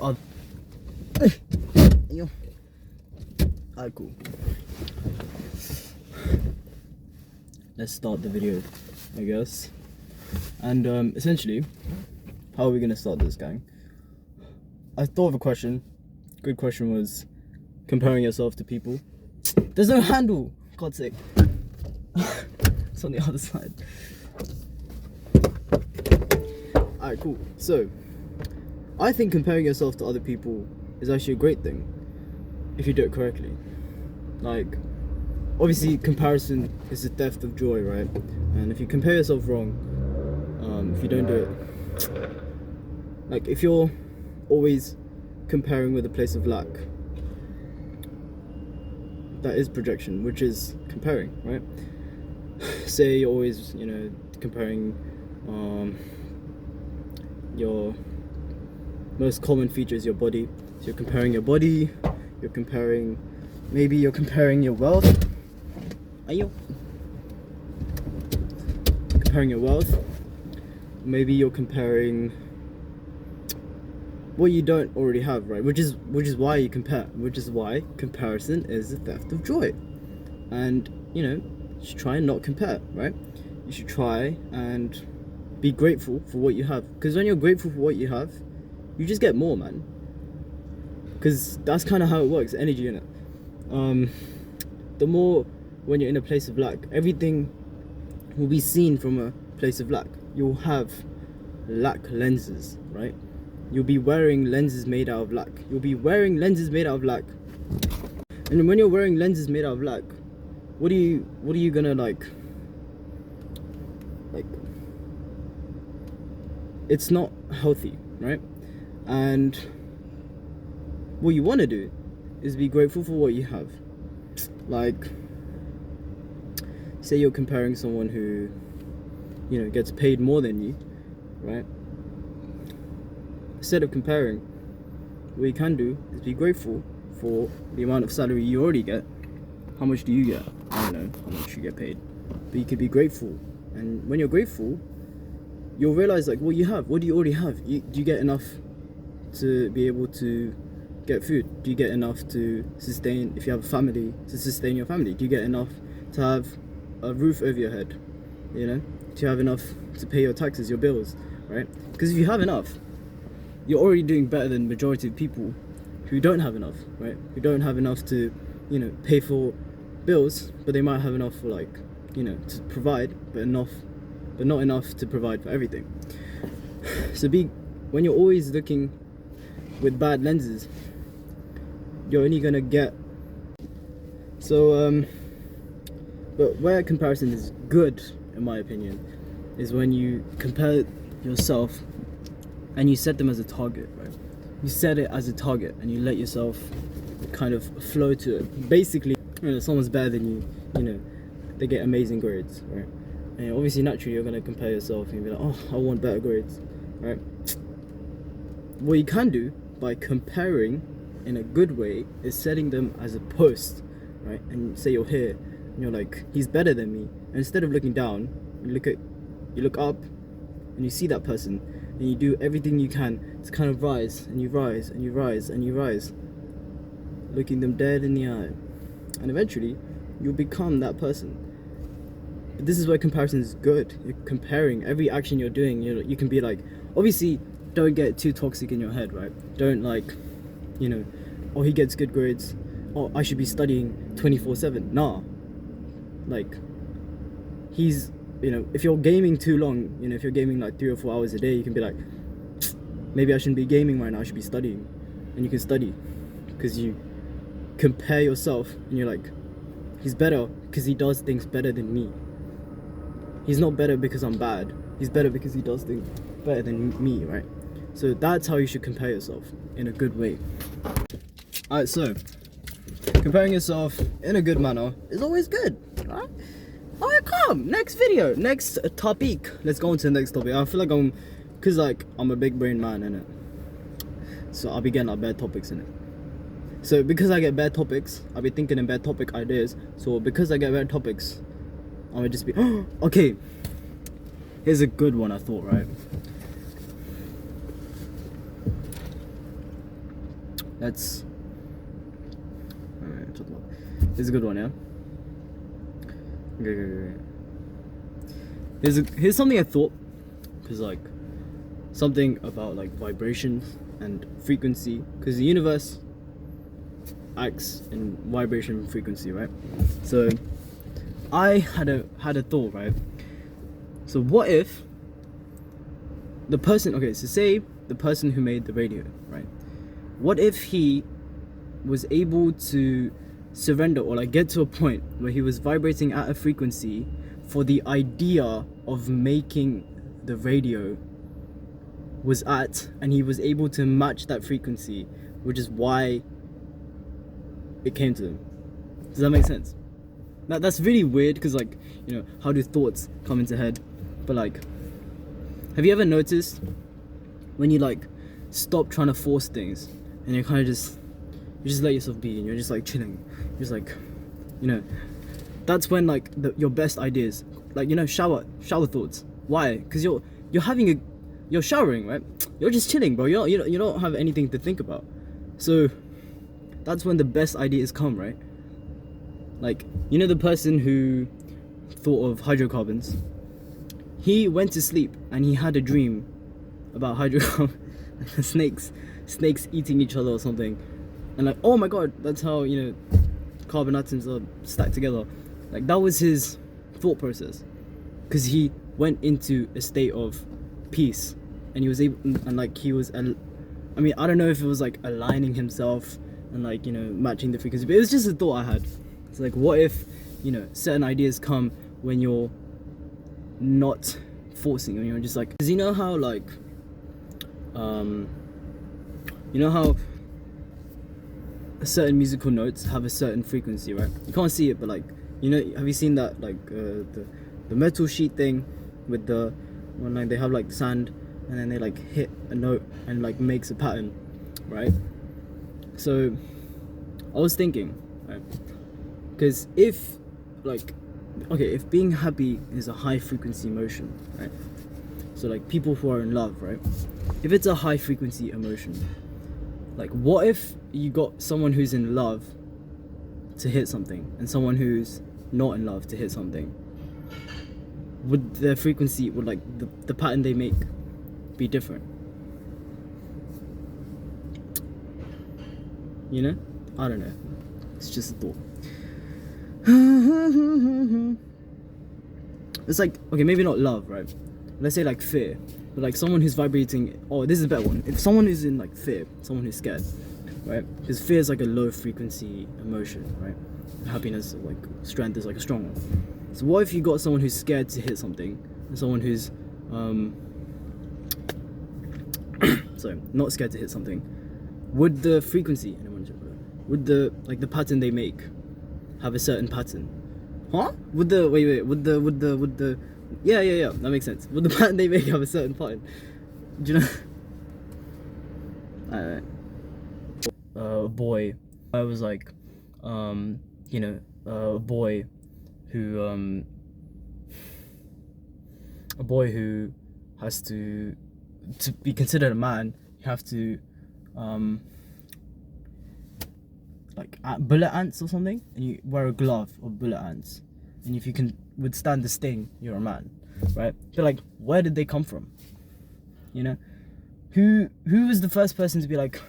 other. Alright, cool. Let's start the video, I guess. And essentially, how are we gonna start this, gang? I thought of a question. Good question was comparing yourself to people. There's no handle, God's sake. It's on the other side. Alright, cool. So, I think comparing yourself to other people is actually a great thing if you do it correctly. Like, obviously, comparison is the theft of joy, right? And if you compare yourself wrong, if you don't do it, like if you're always comparing with a place of lack, that is projection, which is comparing, right? Say you're always, comparing your most common feature is your body. So you're comparing your body, maybe you're comparing your wealth. Are you comparing your wealth? Maybe you're comparing what you don't already have, right? Which is why you compare. Which is why comparison is the theft of joy. And you should try and not compare, right? You should try and be grateful for what you have. Because when you're grateful for what you have, you just get more, man. Because that's kind of how it works, energy, innit? The more when you're in a place of lack, everything will be seen from a place of lack. You'll have lack lenses, right? You'll be wearing lenses made out of lack. And when you're wearing lenses made out of lack, what are you gonna like it's not healthy, right? And what you want to do is be grateful for what you have. Like, say you're comparing someone who gets paid more than you, right? Instead of comparing, what you can do is be grateful for the amount of salary you already get. How much do you get? I don't know how much you get paid, but you can be grateful. And when you're grateful, you'll realize like what you have. What do you already have? Do you get enough to be able to get food? Do you get enough to sustain, if you have a family, to sustain your family? Do you get enough to have a roof over your head? Do you have enough to pay your taxes, your bills, right? Because if you have enough, you're already doing better than majority of people who don't have enough, right? Who don't have enough to, pay for bills, but they might have enough for to provide, but not enough to provide for everything. So when you're always looking with bad lenses, you're only gonna get. So but where comparison is good, in my opinion, is when you compare yourself and you set them as a target, right? You set it as a target and you let yourself kind of flow to it. Basically, someone's better than you, they get amazing grades, right? And obviously, naturally, you're gonna compare yourself and be like, oh, I want better grades, right? What you can do by comparing in a good way is setting them as a post, right? And say you're here and you're like, he's better than me. And instead of looking down, you look up and you see that person and you do everything you can to kind of rise, and you rise and you rise and you rise, looking them dead in the eye. And eventually you'll become that person. But this is where comparison is good. You're comparing every action you're doing. You can be like, obviously, don't get too toxic in your head, right? Don't oh, he gets good grades, oh, I should be studying 24/7. Nah, like, he's, if you're gaming too long, if you're gaming like 3 or 4 hours a day, you can be like, maybe I shouldn't be gaming right now, I should be studying. And you can study because you compare yourself and you're like, he's better because he does things better than me. He's not better because I'm bad. He's better because he does things better than me, right? So that's how you should compare yourself, in a good way. Alright, so comparing yourself in a good manner is always good, right? Alright, come, next video, next topic. Let's go on to the next topic. I feel like I'm a big brain man, innit? So I'll be getting like bad topics in it. So because I get bad topics, I'll be thinking in bad topic ideas. So because I get bad topics, I would just be, okay, here's a good one I thought, right? Let's. Alright, this is a good one, yeah. Okay. Here's something I thought, because like something about like vibrations and frequency, because the universe acts in vibration and frequency, right? So I had a thought, right? So what if the person, okay, so say the person who made the radio, right? What if he was able to surrender or like get to a point where he was vibrating at a frequency for the idea of making the radio was at, and he was able to match that frequency, which is why it came to him. Does that make sense? That's really weird, because like, you know, how do thoughts come into head? But like, have you ever noticed when you like stop trying to force things and you kind of just let yourself be, and you're just like chilling, you're just like, you know, that's when like your best ideas, like, you know, shower thoughts. Why? Because you're showering, right? You're just chilling, bro. You don't have anything to think about, so that's when the best ideas come, right? Like, you know, the person who thought of hydrocarbons, he went to sleep and he had a dream about hydrocarbons, snakes eating each other or something, and like, oh my god, that's how, you know, carbon atoms are stacked together. Like, that was his thought process, because he went into a state of peace, and he was able, and like he was, I mean, I don't know if it was like aligning himself and like, you know, matching the frequency, but it was just a thought I had. It's like, what if, you know, certain ideas come when you're not forcing, when you're just like, because you know how like, you know how certain musical notes have a certain frequency, right? You can't see it, but like, you know, have you seen that like the metal sheet thing with the, when like they have like sand and then they like hit a note and like makes a pattern, right? So I was thinking, right, because if like, okay, if being happy is a high frequency emotion, right, so like people who are in love, right, if it's a high frequency emotion, like what if you got someone who's in love to hit something and someone who's not in love to hit something? Would their frequency, would like the pattern they make be different? You know? I don't know. It's just a thought. It's like, okay, maybe not love, right? Let's say like fear. But like someone who's vibrating, oh, this is a better one. If someone who's in like fear, someone who's scared, right? Because fear is like a low frequency emotion, right? Happiness, like strength, is like a strong one. So what if you got someone who's scared to hit something, and someone who's sorry, not scared to hit something? Would the frequency, would the like the pattern they make have a certain pattern? Huh? Would the yeah, that makes sense. Would the pattern they make have a certain pattern? Do you know? Alright. A boy. I was like, you know, a boy who has to be considered a man. You have to like bullet ants or something, and you wear a glove of bullet ants, and if you can withstand the sting, you're a man, right? But like, where did they come from? You know, who was the first person to be like,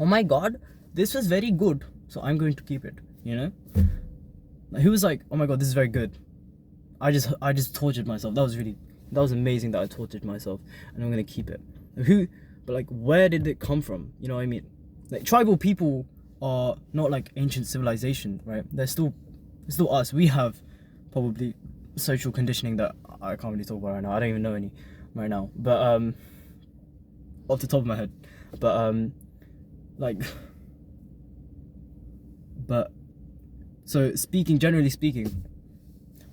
oh my god, this was very good, so I'm going to keep it, you know? Like, who was like, oh my god, this is very good, I just tortured myself, that was amazing that I tortured myself, and I'm gonna keep it. But like, where did it come from? You know what I mean? Like, tribal people are not like ancient civilization, right? They're still us. We have probably social conditioning that I can't really talk about right now. I don't even know any right now, but off the top of my head, but so generally speaking,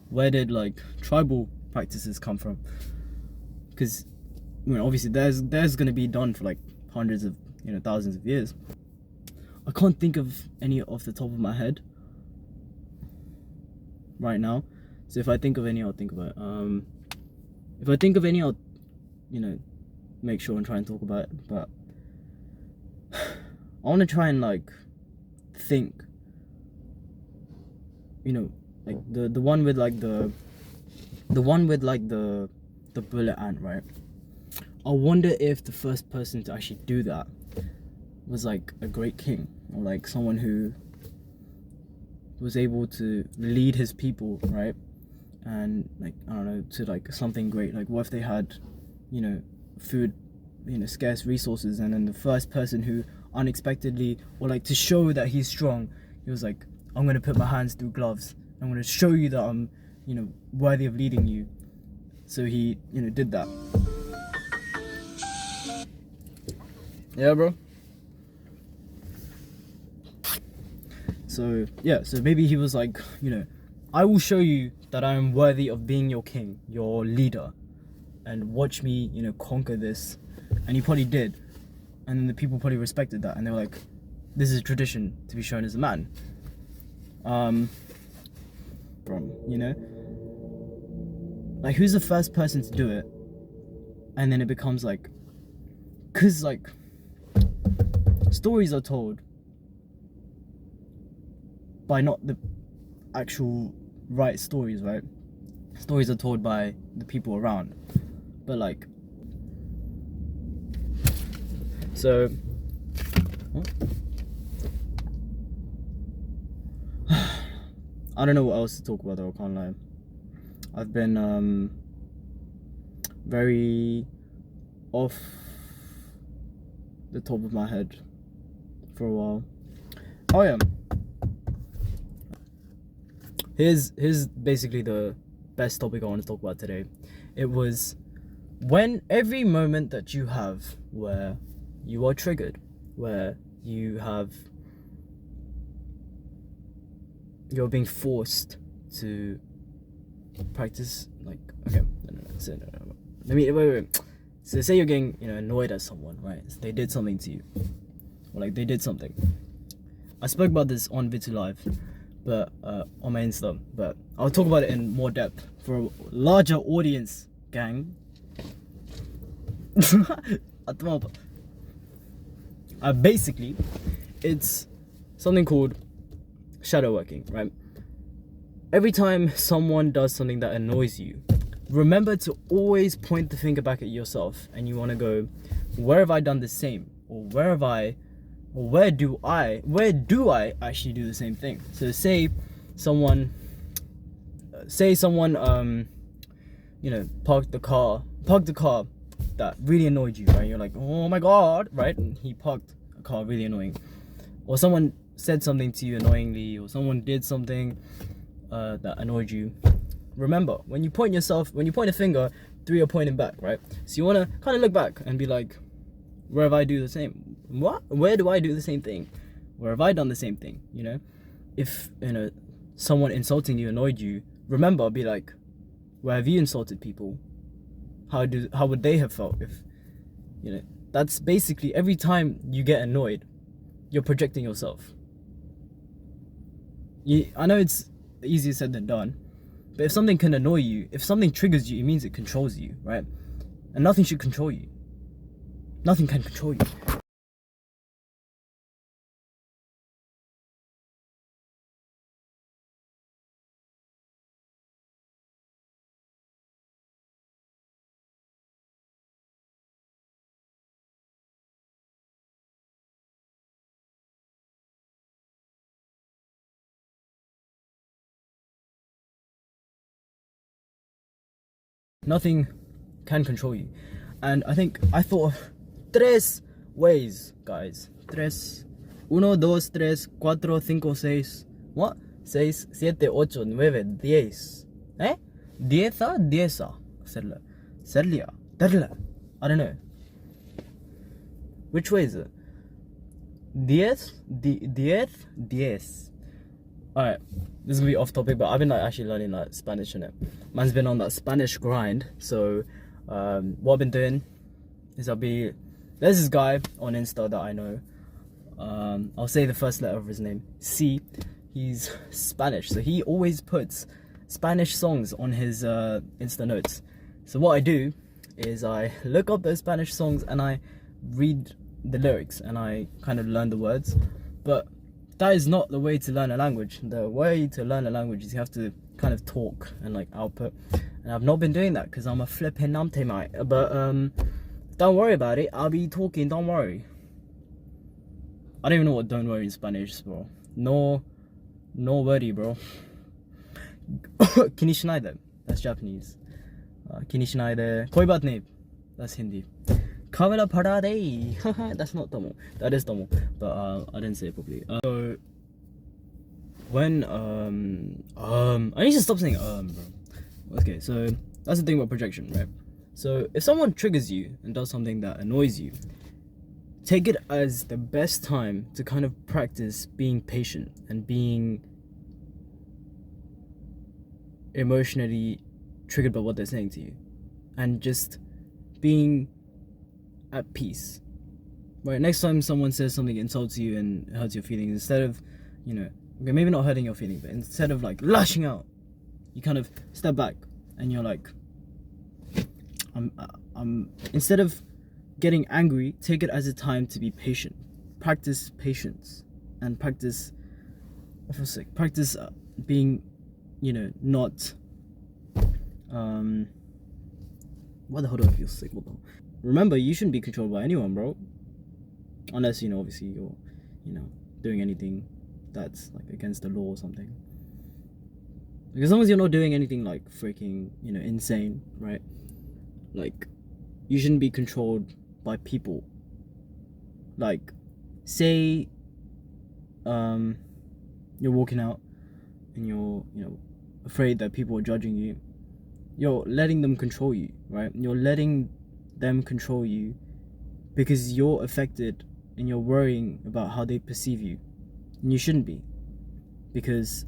where did like tribal practices come from? Because, you know, obviously there's gonna be done for like hundreds of, you know, thousands of years. I can't think of any off the top of my head right now. So if I think of any, I'll think about it. If I think of any, I'll, you know, make sure and try and talk about it. But I want to try and like think, you know, like the one with like the bullet ant, right? I wonder if the first person to actually do that was like a great king, or like someone who was able to lead his people, right? And like, I don't know, to like something great. Like what if they had, you know, food, you know, scarce resources, and then the first person who unexpectedly, or like to show that he's strong, he was like, I'm gonna put my hands through gloves, I'm gonna show you that I'm, you know, worthy of leading you. So he, you know, did that. Yeah, bro. So yeah, so maybe he was like, you know, I will show you that I am worthy of being your king, your leader, and watch me, you know, conquer this. And he probably did, and then the people probably respected that, and they were like, this is a tradition to be shown as a man. You know, like who's the first person to do it, and then it becomes like, cause like stories are told by not the actual right stories, right? Stories are told by the people around, but like, so I don't know what else to talk about though, I can't lie. I've been very off the top of my head for a while. Oh yeah, here's basically the best topic I want to talk about today. It was when every moment that you have where you are triggered, where you're being forced to practice, like, okay, no. Let me wait. So say you're getting, you know, annoyed at someone, right? So they did something to you, or like they did something. I spoke about this on V2.live, but on my Insta, but I'll talk about it in more depth for a larger audience, gang. Basically, it's something called shadow working, right? Every time someone does something that annoys you, remember to always point the finger back at yourself, and you want to go, where have I done the same, or where do I actually do the same thing? So say someone you know, parked the car that really annoyed you, right? You're like, oh my god, right? And he parked a car really annoying, or someone said something to you annoyingly, or someone did something that annoyed you. Remember, when you point a finger, three are pointing back, right? So you want to kind of look back and be like, where have I do the same? Where do I do the same thing? Where have I done the same thing? You know, if, you know, someone insulting you annoyed you, remember, be like, where have you insulted people? How would they have felt if, you know? That's basically, every time you get annoyed, you're projecting yourself. I know it's easier said than done, but if something can annoy you, if something triggers you, it means it controls you, right? And nothing should control you. Nothing can control you. Nothing can control you. And I thought of tres ways, guys. Tres. Uno, dos, tres, cuatro, cinco, seis. What? Seis, siete, ocho, nueve, diez. Eh? Dieza? Dieza. Serlia. Terla. I don't know. Which way is it? Diez? Diez. Alright, this is gonna be off topic, but I've been like actually learning like Spanish in it. Man's been on that Spanish grind. So what I've been doing is there's this guy on Insta that I know. I'll say the first letter of his name, C. He's Spanish, so he always puts Spanish songs on his Insta notes. So what I do is I look up those Spanish songs and I read the lyrics and I kind of learn the words. But that is not the way to learn a language. The way to learn a language is you have to kind of talk and like output. And I've not been doing that because I'm a flipping numpty, mate. But don't worry about it. I'll be talking. Don't worry. I don't even know what "don't worry" in Spanish, bro. No worry, bro. Kinishinai. That's Japanese. Kinishinai. Koi baat nahi. That's Hindi. Kamera parade. That's not Tomo. That is Tomo. But I didn't say it properly. So when I need to stop saying bro. Okay, so that's the thing about projection, right? So if someone triggers you and does something that annoys you, take it as the best time to kind of practice being patient and being emotionally triggered by what they're saying to you, and just being at peace. Right, next time someone says something that insults you and hurts your feelings, instead of, okay, maybe not hurting your feelings, but instead of like lashing out, you kind of step back and you're like, instead of getting angry, take it as a time to be patient. Practice patience and practice, I feel sick, practice being, not, why the hell do I feel sick? What the hell? Remember, you shouldn't be controlled by anyone, bro. Unless, obviously you're, doing anything that's like against the law or something. Like, as long as you're not doing anything like freaking, insane, right? Like, you shouldn't be controlled by people. Like, say, you're walking out and you're, afraid that people are judging you. You're letting them control you, right? You're letting them control you because you're affected and you're worrying about how they perceive you. And you shouldn't be, because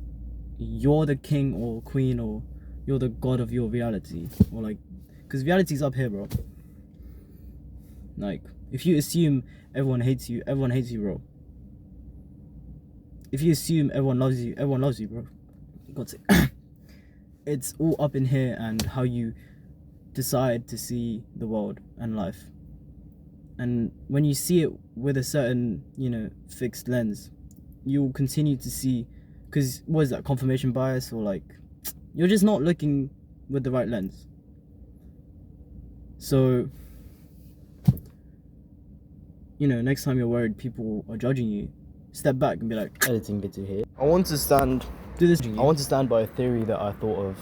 you're the king or queen, or you're the god of your reality, or like, because reality's up here, bro. Like, if you assume everyone hates you, bro. If you assume everyone loves you, bro. God's sake. It's all up in here and how you decide to see the world and life. And when you see it with a certain, fixed lens, you'll continue to see, because what is that, confirmation bias, or like, you're just not looking with the right lens. So, next time you're worried people are judging you, step back and be like, editing bit to here. I want to stand by a theory that I thought of.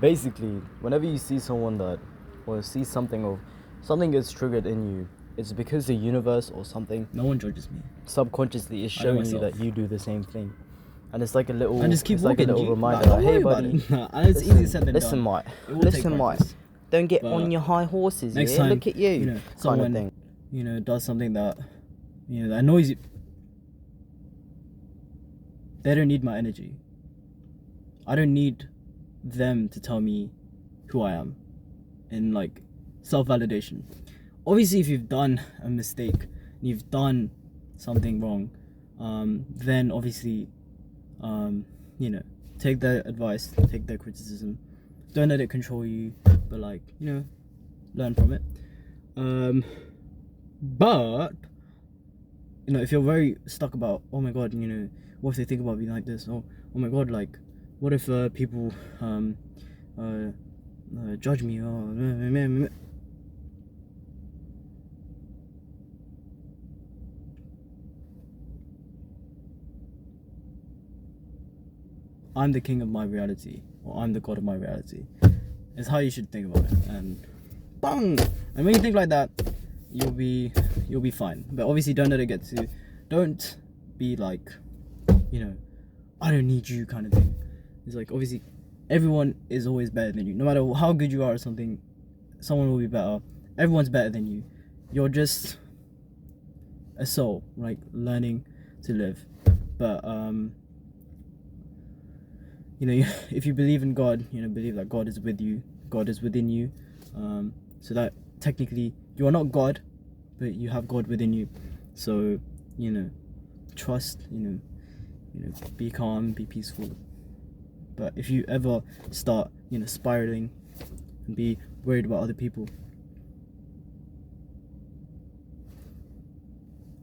Basically, whenever you see someone or see something gets triggered in you, it's because the universe or something, no one judges me, subconsciously is showing you that you do the same thing. And it's like a little, and just keep walking, like a little reminder, like, hey buddy, it's easy said than done. Listen, mate, don't get on your high horses. Next time, look at you. Someone, kind of thing. Does something that, that annoys you. They don't need my energy. I don't need them to tell me who I am, in like self-validation. Obviously, if you've done a mistake, you've done something wrong, then obviously, take their advice, take their criticism. Don't let it control you, but like, learn from it. But, if you're very stuck about, oh my god, what if they think about me like this? Oh my god, like, what if people judge me? Oh, I'm the king of my reality, or I'm the god of my reality. It's how you should think about it, and bang! And when you think like that, you'll be fine. But obviously, don't let it get to. Don't be like, I don't need you kind of thing. It's like, obviously, everyone is always better than you. No matter how good you are at something, someone will be better. Everyone's better than you. You're just a soul, like, learning to live. But if you believe in God, believe that God is with you, God is within you, so that technically you are not God, but you have God within you. So, trust, be calm, be peaceful. But if you ever start, spiraling and be worried about other people,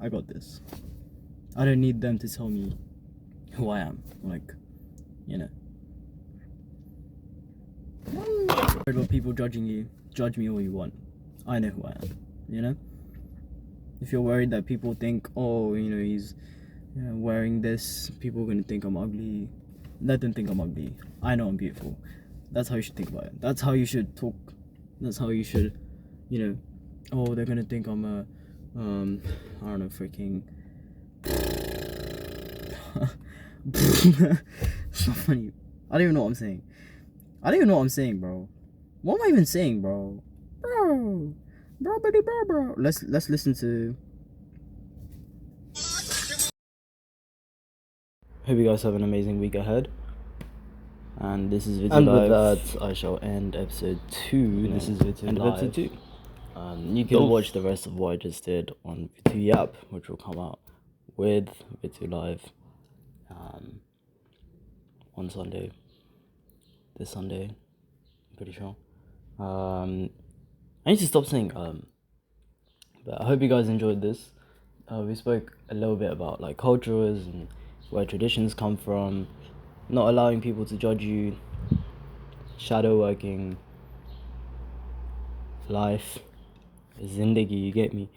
I got this. I don't need them to tell me who I am. Like, you know. Worried about people judging you. Judge me all you want. I know who I am. You know. If you're worried that people think, oh, you know, he's wearing this, people are gonna think I'm ugly. Let them think I'm ugly. I know I'm beautiful. That's how you should think about it. That's how you should talk. That's how you should, you know. Oh, they're gonna think I'm a, I don't know, freaking. It's not funny. I don't even know what I'm saying. Bro. What am I even saying, bro? Bro. Let's listen to. Hope you guys have an amazing week ahead. And this is V2.live. And with that, I shall end episode 2. This is V2.live. Episode 2. You can watch the rest of what I just did on V2 app, which will come out with V2.live on Sunday. This Sunday, I'm pretty sure. I need to stop saying but I hope you guys enjoyed this. We spoke a little bit about like cultures and where traditions come from, not allowing people to judge you, shadow working, life, zindagi, you get me.